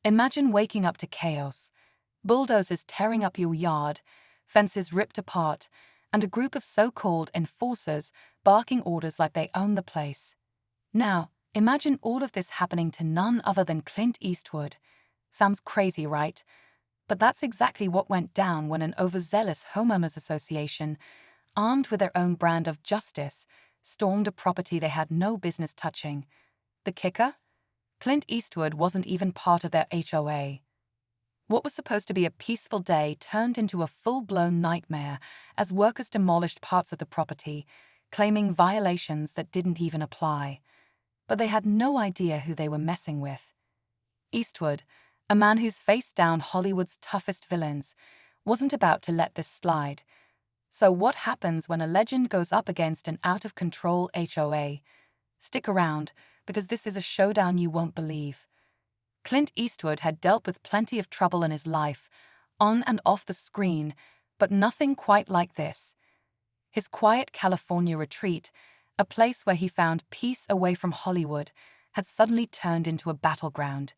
Imagine waking up to chaos. Bulldozers tearing up your yard, fences ripped apart, and a group of so-called enforcers barking orders like they own the place. Now, imagine all of this happening to none other than Clint Eastwood. Sounds crazy, right? But that's exactly what went down when an overzealous homeowners association, armed with their own brand of justice, stormed a property they had no business touching. The kicker? Clint Eastwood wasn't even part of their HOA. What was supposed to be a peaceful day turned into a full-blown nightmare as workers demolished parts of the property, claiming violations that didn't even apply. But they had no idea who they were messing with. Eastwood, a man who's faced down Hollywood's toughest villains, wasn't about to let this slide. So what happens when a legend goes up against an out-of-control HOA? Stick around, because this is a showdown you won't believe. Clint Eastwood had dealt with plenty of trouble in his life, on and off the screen, but nothing quite like this. His quiet California retreat, a place where he found peace away from Hollywood, had suddenly turned into a battleground.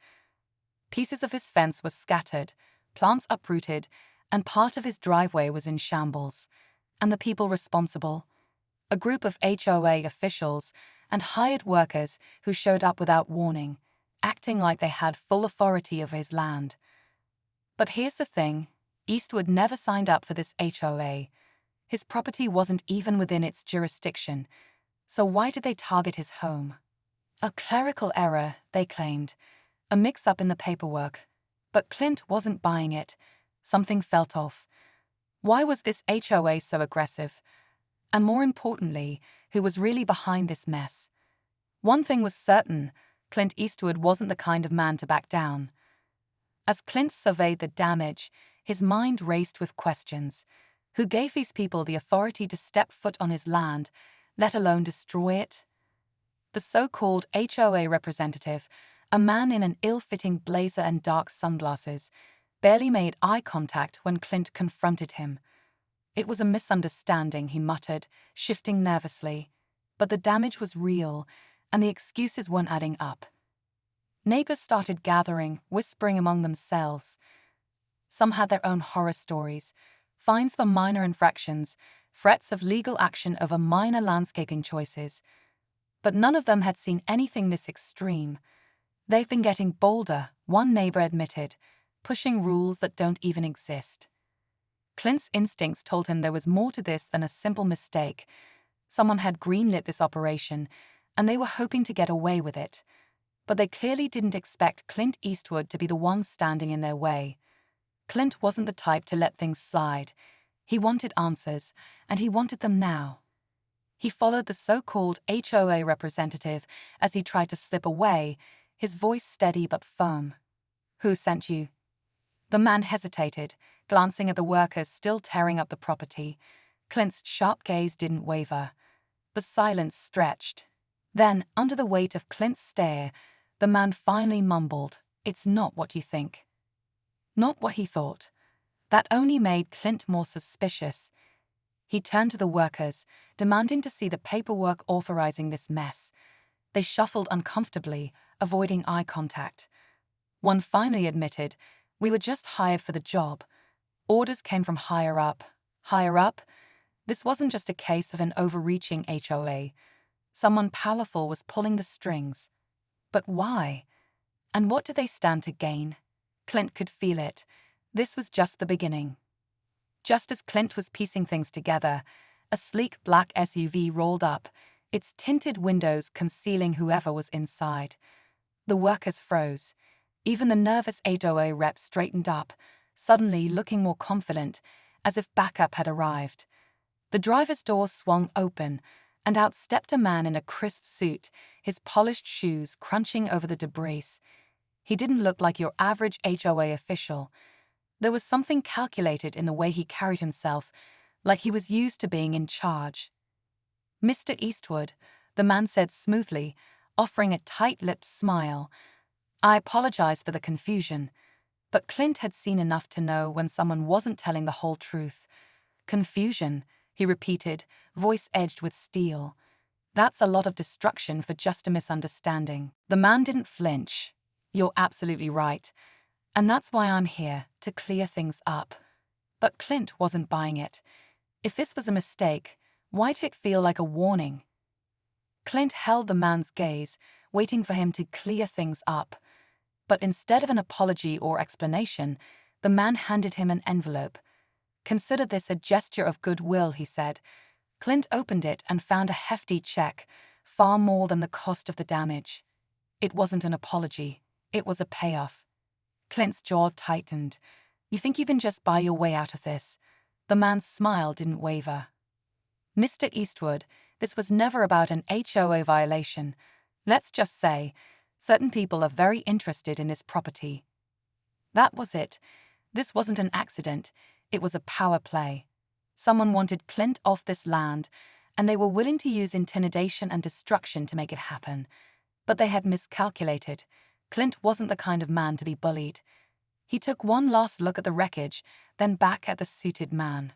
Pieces of his fence were scattered, plants uprooted, and part of his driveway was in shambles. And the people responsible? A group of HOA officials and hired workers who showed up without warning, acting like they had full authority over his land. But here's the thing, Eastwood never signed up for this HOA. His property wasn't even within its jurisdiction, so why did they target his home? A clerical error, they claimed, a mix-up in the paperwork. But Clint wasn't buying it. Something felt off. Why was this HOA so aggressive? And more importantly, who was really behind this mess? One thing was certain, Clint Eastwood wasn't the kind of man to back down. As Clint surveyed the damage, his mind raced with questions. Who gave these people the authority to step foot on his land, let alone destroy it? The so-called HOA representative, a man in an ill-fitting blazer and dark sunglasses, barely made eye contact when Clint confronted him. It was a misunderstanding, he muttered, shifting nervously. But the damage was real, and the excuses weren't adding up. Neighbors started gathering, whispering among themselves. Some had their own horror stories, fines for minor infractions, threats of legal action over minor landscaping choices. But none of them had seen anything this extreme. They've been getting bolder, one neighbor admitted, pushing rules that don't even exist. Clint's instincts told him there was more to this than a simple mistake. Someone had greenlit this operation, and they were hoping to get away with it. But they clearly didn't expect Clint Eastwood to be the one standing in their way. Clint wasn't the type to let things slide. He wanted answers, and he wanted them now. He followed the so-called HOA representative as he tried to slip away, his voice steady but firm. "Who sent you?" The man hesitated, glancing at the workers still tearing up the property. Clint's sharp gaze didn't waver. The silence stretched. Then, under the weight of Clint's stare, the man finally mumbled, "It's not what you think." Not what he thought. That only made Clint more suspicious. He turned to the workers, demanding to see the paperwork authorizing this mess. They shuffled uncomfortably, avoiding eye contact. One finally admitted, "We were just hired for the job. Orders came from higher up." Higher up? This wasn't just a case of an overreaching HOA. Someone powerful was pulling the strings. But why? And what did they stand to gain? Clint could feel it. This was just the beginning. Just as Clint was piecing things together, a sleek black SUV rolled up, its tinted windows concealing whoever was inside. The workers froze. Even the nervous HOA rep straightened up, suddenly looking more confident, as if backup had arrived. The driver's door swung open, and out stepped a man in a crisp suit, his polished shoes crunching over the debris. He didn't look like your average HOA official. There was something calculated in the way he carried himself, like he was used to being in charge. "Mr. Eastwood," the man said smoothly, offering a tight-lipped smile. "I apologize for the confusion." But Clint had seen enough to know when someone wasn't telling the whole truth. "Confusion," he repeated, voice edged with steel. "That's a lot of destruction for just a misunderstanding." The man didn't flinch. "You're absolutely right. And that's why I'm here, to clear things up. But Clint wasn't buying it. If this was a mistake, why did it feel like a warning? Clint held the man's gaze, waiting for him to clear things up. But instead of an apology or explanation, the man handed him an envelope. "Consider this a gesture of goodwill," he said. Clint opened it and found a hefty check, far more than the cost of the damage. It wasn't an apology, it was a payoff. Clint's jaw tightened. "You think you can just buy your way out of this?" The man's smile didn't waver. "Mr. Eastwood, this was never about an HOA violation. Let's just say, certain people are very interested in this property." That was it. This wasn't an accident, it was a power play. Someone wanted Clint off this land, and they were willing to use intimidation and destruction to make it happen. But they had miscalculated. Clint wasn't the kind of man to be bullied. He took one last look at the wreckage, then back at the suited man.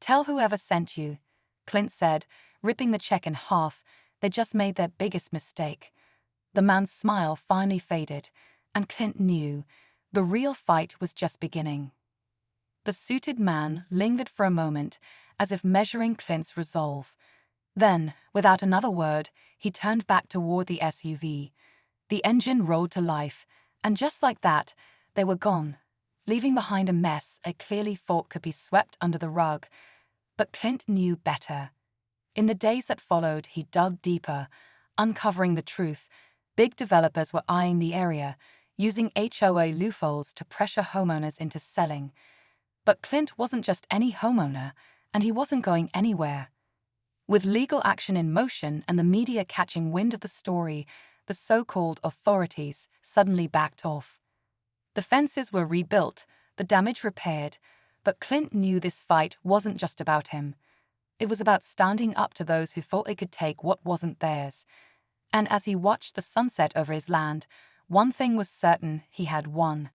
"Tell whoever sent you," Clint said, ripping the check in half. They just made their biggest mistake. The man's smile finally faded, and Clint knew the real fight was just beginning. The suited man lingered for a moment, as if measuring Clint's resolve. Then, without another word, he turned back toward the SUV. The engine roared to life, and just like that, they were gone, leaving behind a mess they clearly thought could be swept under the rug. But Clint knew better. In the days that followed, he dug deeper, uncovering the truth. Big developers were eyeing the area, using HOA loopholes to pressure homeowners into selling. But Clint wasn't just any homeowner, and he wasn't going anywhere. With legal action in motion and the media catching wind of the story, the so-called authorities suddenly backed off. The fences were rebuilt, the damage repaired, but Clint knew this fight wasn't just about him. It was about standing up to those who thought they could take what wasn't theirs. And as he watched the sunset over his land, one thing was certain: he had won.